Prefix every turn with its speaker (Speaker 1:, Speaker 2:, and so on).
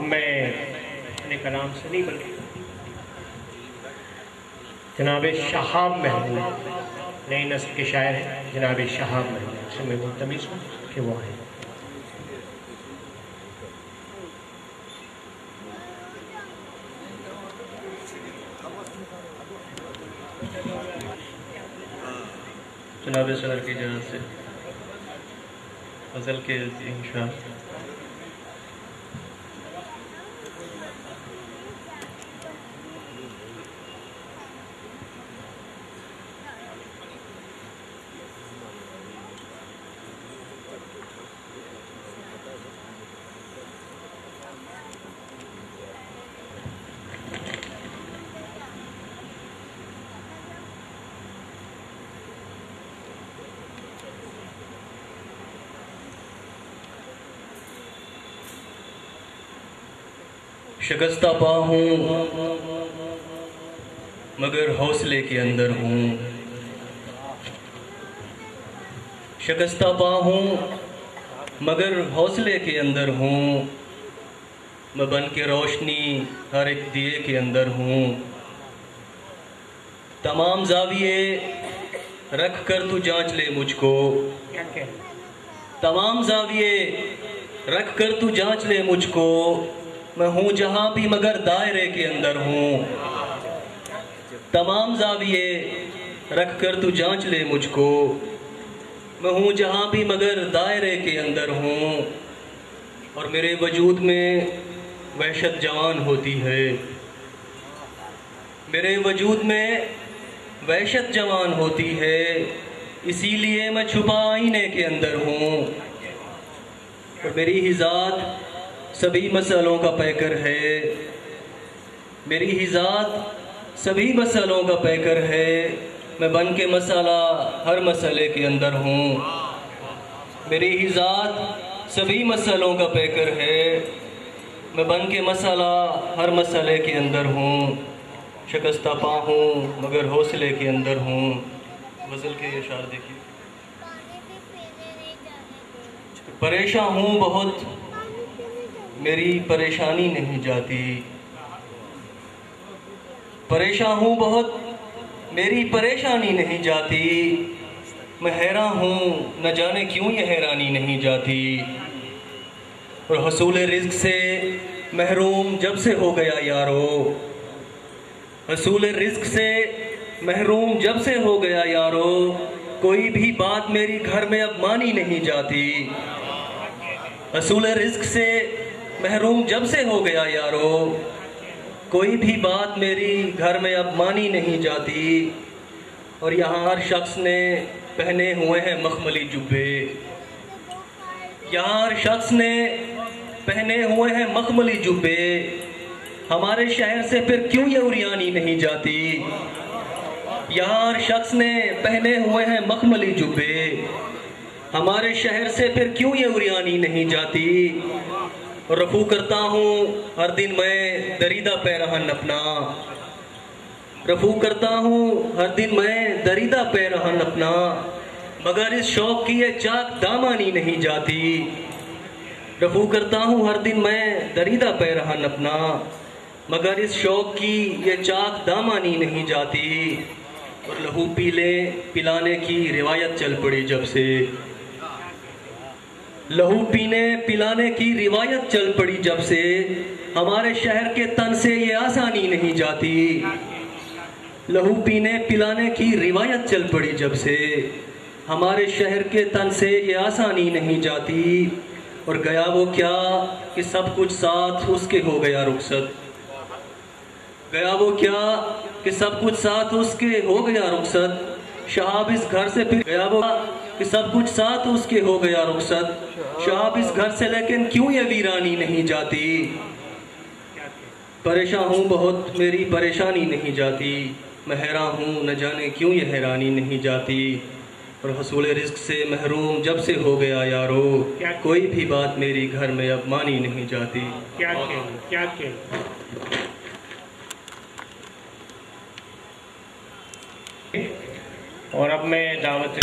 Speaker 1: मैं अपने कलाम से नहीं बल्कि जनाब शहाब महमूद नई नस्ल के शायर हैं, जनाब शहाब महमूद से मैं मुल्तमिस हूँ कि वो हैं।
Speaker 2: जनाब सदर की इजाज़त से गज़ल के इंशाअल्लाह। शिकस्ता पा हूँ मगर हौसले के अंदर हूँ, शिकस्ता पा हूँ मगर हौसले के अंदर हूँ। मैं बन के रोशनी हर एक दिए के अंदर हूँ। तमाम ज़ाविये रख कर तू जांच ले मुझको, तमाम ज़ाविये रख कर तू जांच ले मुझको। मैं हूँ जहाँ भी मगर दायरे के अंदर हूँ। तमाम ज़ाविये रख कर तू जांच ले मुझको। मैं हूँ जहाँ भी मगर दायरे के अंदर हूँ। और मेरे वजूद में वहशत जवान होती है, मेरे वजूद में वहशत जवान होती है। इसीलिए मैं छुपा आईने के अंदर हूँ। और मेरी ही ज़ात सभी मसलों का पैकर है, मेरी ही ज़ात सभी मसलों का पैकर है। मैं बन के मसाला हर मसले के अंदर हूँ। मेरी ही ज़ात सभी मसलों का पैकर है। मैं बन के मसाला हर मसले के अंदर हूँ। शिकस्ता पा हूँ मगर हौसले के अंदर हूँ। गज़ल के इशार देखिए। परेशान हूँ बहुत मेरी परेशानी नहीं जाती, परेशान हूँ बहुत मेरी परेशानी नहीं जाती। मैं हैरान हूँ न जाने क्यों ये हैरानी नहीं जाती। और हसूल रिज़्क़ से महरूम जब से हो गया यारो, हसूल रिज़्क़ से महरूम जब से हो गया यारो। कोई भी बात मेरी घर में अब मानी नहीं जाती। हसूल रिज़्क़ से महरूम जब से हो गया यारो, कोई भी बात मेरी घर में अब मानी नहीं जाती। और यहाँ हर शख्स ने पहने हुए हैं मखमली जुब्बे, यहाँ हर शख्स ने पहने हुए हैं मखमली जुब्बे। हमारे शहर से फिर क्यों ये उरियानी नहीं जाती। यहाँ हर शख्स ने पहने हुए हैं मखमली जुब्बे। हमारे शहर से फिर क्यों ये उरियानी नहीं जाती। रफू करता हूँ हर दिन मैं दरीदा पैरहन अपना, रफू करता हूँ हर दिन मैं दरीदा पैरहन अपना। मगर इस शौक की ये चाक दामानी नहीं जाती। रफू करता हूँ हर दिन मैं दरीदा पैरहन अपना, मगर इस शौक की ये चाक दामानी नहीं जाती। और लहू पिलाने की रिवायत चल पड़ी जब से, लहू पीने पिलाने की रिवायत चल पड़ी जब से। हमारे शहर के तन से ये आसानी नहीं जाती। लहू पीने पिलाने की रिवायत चल पड़ी जब से। हमारे शहर के तन से ये आसानी नहीं जाती। और गया वो क्या कि सब कुछ साथ उसके हो गया रुखसत, गया वो क्या कि सब कुछ साथ उसके हो गया रुखसत। शहाब इस घर से फिर गया वो कि सब कुछ साथ उसके हो गया रुखसत। शहाब इस घर से लेकिन क्यों ये वीरानी नहीं जाती। परेशान हूँ बहुत मेरी परेशानी नहीं जाती। मैं हैरान हूँ न जाने क्यों ये हैरानी नहीं जाती। और हसूल रिज़्क़ से महरूम जब से हो गया यारो, कोई भी बात मेरी घर में अब मानी नहीं जाती।
Speaker 1: क्या और अब मैं दावत